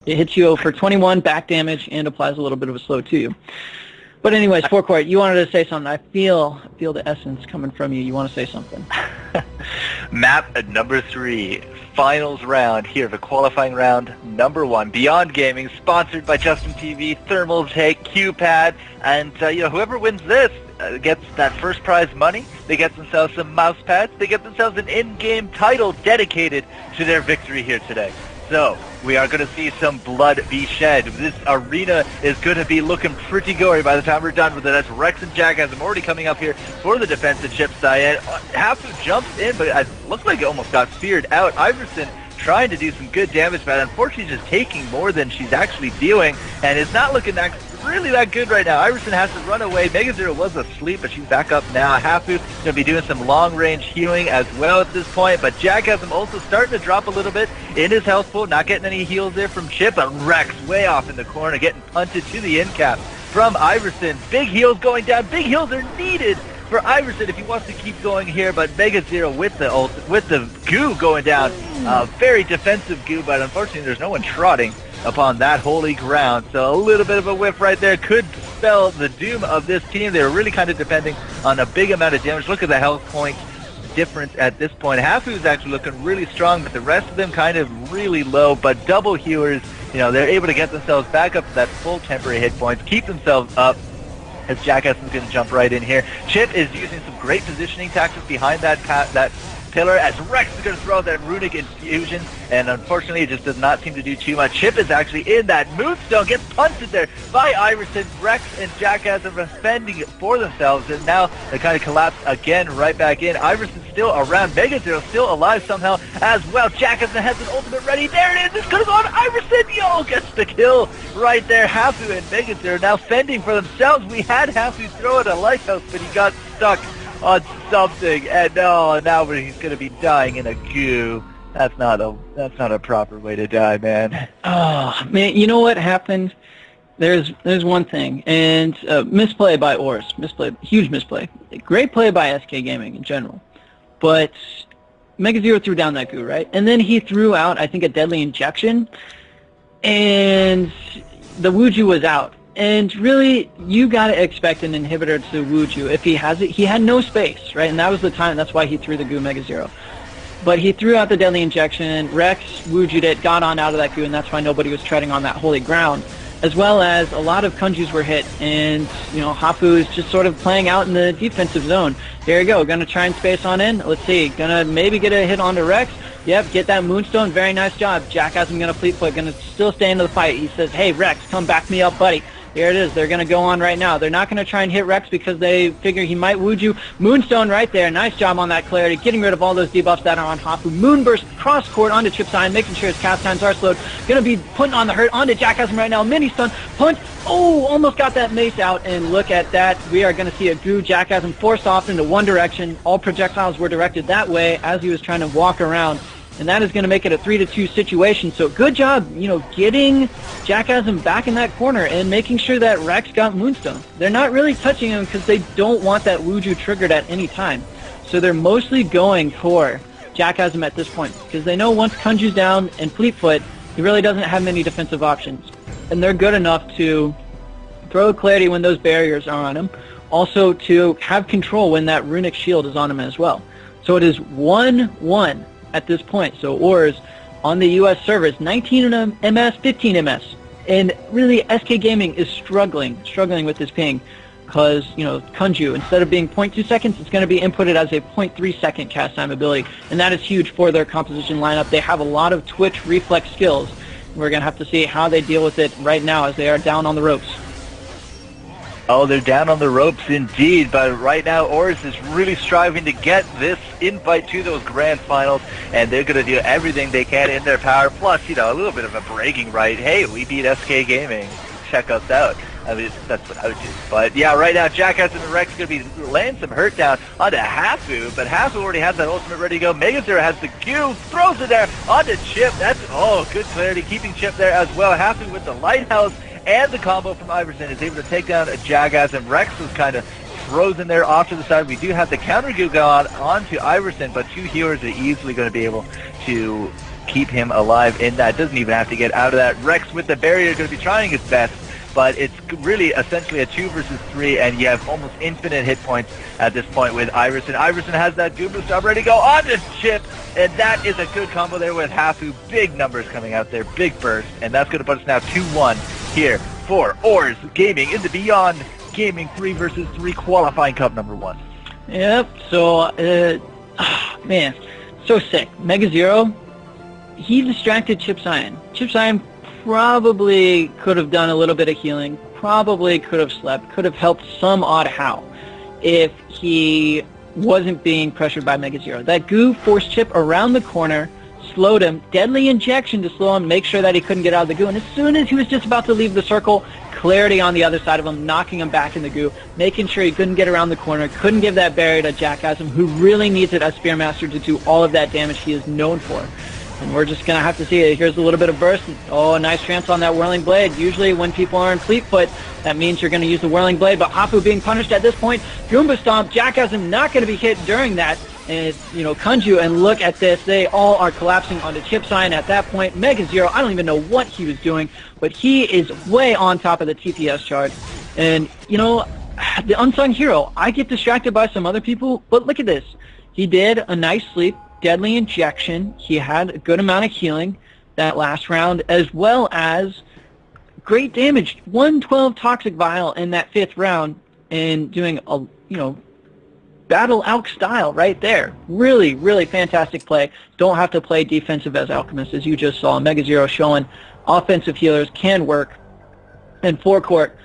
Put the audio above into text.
It hits you for 21 back damage and applies a little bit of a slow to you. But anyways, Forecourt, you wanted to say something. I feel the essence coming from you. You want to say something. Map at number 3, finals round here, the qualifying round number 1. BeyondGaming, sponsored by Justin TV, Thermal Take, Q-Pad, and whoever wins this gets that first prize money. They get themselves some mouse pads. They get themselves an in-game title dedicated to their victory here today. So, we are going to see some blood be shed. This arena is going to be looking pretty gory by the time we're done with it. That's Rex and Jackass already coming up here for the defensive chip side. Hafu jumps in, but it looks like it almost got speared out. Iverson trying to do some good damage, but unfortunately just taking more than she's actually dealing, and it's not looking really that good right now. Iverson has to run away. Mega Zero was asleep, but she's back up now. Hafu going to be doing some long-range healing as well at this point, but Jackass also starting to drop a little bit in his health pool, not getting any heals there from Chip, but Rex way off in the corner, getting punted to the end cap from Iverson. Big heals going down. Big heals are needed for Iverson if he wants to keep going here, but Mega Zero with the goo going down. Very defensive goo, but unfortunately there's no one trotting upon that holy ground. So a little bit of a whiff right there could spell the doom of this team. They're really kind of depending on a big amount of damage. Look at the health point difference at this point. Hafu's actually looking really strong, but the rest of them kind of really low, but double healers, they're able to get themselves back up to that full temporary hit points, keep themselves up, as Jackass is going to jump right in here. Chip is using some great positioning tactics behind that pillar, as Rex is going to throw out that runic infusion, and unfortunately it just does not seem to do too much. Chip is actually in that moonstone, gets punted there by Iverson. Rex and Jackass are defending it for themselves, and now they kind of collapse again right back in. Iverson's still around. Mega Zero still alive somehow as well. Jackass has an ultimate ready. There it is. It's going to go on. Iverson, gets the kill right there. Hafu and Mega Zero now fending for themselves. We had Hafu throw at a lighthouse, but he got stuck on something, and now he's going to be dying in a goo. That's not a proper way to die, man. Oh man, you know what happened? There's one thing, and misplay by Ors, huge misplay. Great play by SK Gaming in general, but Mega Zero threw down that goo, right? And then he threw out, I think, a deadly injection, and the Wuju was out. And really, you got to expect an inhibitor to Wuju. If he has it, he had no space, right? And that was the time. That's why he threw the goo Mega Zero. But he threw out the deadly injection. Rex Wuju'd it, got on out of that goo, and that's why nobody was treading on that holy ground. As well as a lot of Kunjus were hit, and Hafu is just sort of playing out in the defensive zone. There you go. Gonna try and space on in. Let's see. Gonna maybe get a hit onto Rex. Yep, get that moonstone. Very nice job. Jackass is gonna fleet foot. Gonna still stay into the fight. He says, "Hey Rex, come back me up, buddy." Here it is. They're going to go on right now. They're not going to try and hit Rex because they figure he might Wuju. Moonstone right there. Nice job on that clarity. Getting rid of all those debuffs that are on Hafu. Moonburst cross court onto Chip Sign, making sure his cast times are slowed. Going to be putting on the hurt onto Jackass right now. Mini stun. Punch. Oh, almost got that mace out. And look at that. We are going to see a goo Jackass forced off into one direction. All projectiles were directed that way as he was trying to walk around. And that is going to make it a 3-2 situation. So good job, getting Jackass back in that corner and making sure that Rex got Moonstone. They're not really touching him because they don't want that Wuju triggered at any time. So they're mostly going for Jackass at this point because they know once Kunju's down and Fleetfoot, he really doesn't have many defensive options. And they're good enough to throw clarity when those barriers are on him. Also to have control when that runic shield is on him as well. So it is 1-1. At this point. So Ors on the US servers, 19 MS, 15 MS. And really SK Gaming is struggling with this ping because, Kunju, instead of being 0.2 seconds, it's going to be inputted as a 0.3 second cast time ability. And that is huge for their composition lineup. They have a lot of Twitch reflex skills. We're going to have to see how they deal with it right now as they are down on the ropes. Oh, they're down on the ropes indeed, but right now Ors is really striving to get this invite to those grand finals, and they're going to do everything they can in their power, plus, a little bit of a bragging right. Hey, we beat SK Gaming. Check us out. At least that's what I would do. But yeah, right now Jackass and Rex going to be laying some hurt down onto Hafu, but Hafu already has that ultimate ready to go. Mega Zero has the Q, throws it there onto Chip. That's, good clarity, keeping Chip there as well. Hafu with the lighthouse. And the combo from Iverson is able to take down a Jackass, and Rex was kind of frozen there off to the side. We do have the counter goo going onto Iverson, but two healers are easily going to be able to keep him alive in that. Doesn't even have to get out of that. Rex with the barrier going to be trying his best, but it's really essentially a 2 versus 3, and you have almost infinite hit points at this point with Iverson. Iverson has that Goomba Stomp ready to go on to Chip, and that is a good combo there with Hafu. Big numbers coming out there, big burst, and that's going to put us now 2-1 here for Oars Gaming in the Beyond Gaming 3 versus 3 qualifying cup number 1. Yep, so, man, so sick. Mega Zero, he distracted Chip Cyan. Chip Cyan probably could have done a little bit of healing, probably could have slept, could have helped some odd how if he wasn't being pressured by Mega Zero. That goo forced Chip around the corner, slowed him, deadly injection to slow him, make sure that he couldn't get out of the goo, and as soon as he was just about to leave the circle, clarity on the other side of him, knocking him back in the goo, making sure he couldn't get around the corner, couldn't give that barrier to Jackassm, who really needs it as Spearmaster to do all of that damage he is known for. And we're just going to have to see it. Here's a little bit of burst. Oh, a nice trance on that Whirling Blade. Usually when people are in Fleetfoot, that means you're going to use the Whirling Blade, but Hafu being punished at this point. Goomba Stomp, Jackassm not going to be hit during that. And it's, Kunju, and look at this. They all are collapsing onto Chip Cyan at that point. Mega Zero, I don't even know what he was doing, but he is way on top of the TPS chart. And, the unsung hero, I get distracted by some other people, but look at this. He did a nice sleep, deadly injection. He had a good amount of healing that last round, as well as great damage. 112 Toxic Vial in that 5th round, and doing a, Battle Alk style right there. Really, really fantastic play. Don't have to play defensive as Alchemist, as you just saw. Mega Zero showing offensive healers can work. And forecourt,